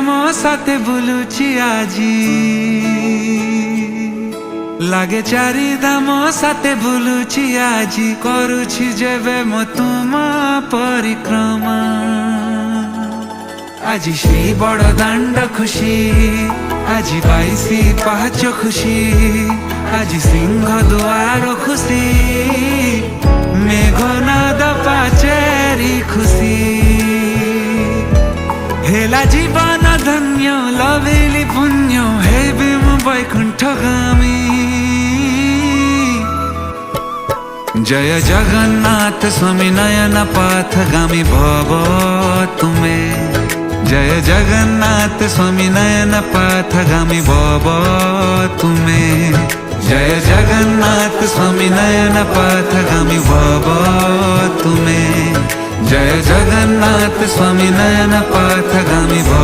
ମୋ ସାଥେ ବୁଲୁଛି ଆଜି ଲାଗେ ଚାରିଧାମ ସାଥେ ବୁଲୁଛି ଆଜି କରୁଛି ଯେବେ ମୋ ତୁମ ପରିକ୍ରମା ଆଜି ଶ୍ରୀ ବଡ଼ ଦାଣ୍ଡ ଖୁସି ଆଜି 22 ପାହାଚ ଖୁସି ଆଜି ସିଂହ ଦୁଆର ଖୁସି মেঘনাদ পাচেরি খুশি হেলা জীবন ধন্য লভিলি পুণ্য হেবি মু বৈকুণ্ঠগামী জয় জগন্নাথ স্বামী নয়ন পথগামী ভব তুমে জয় জগন্নাথ স্বামী নয়ন পথগামী ভব তুমে जय जगन्नाथ स्वामी नयन पथगामी भव तुमे जय जगन्नाथ स्वामी नयन पथगामी भव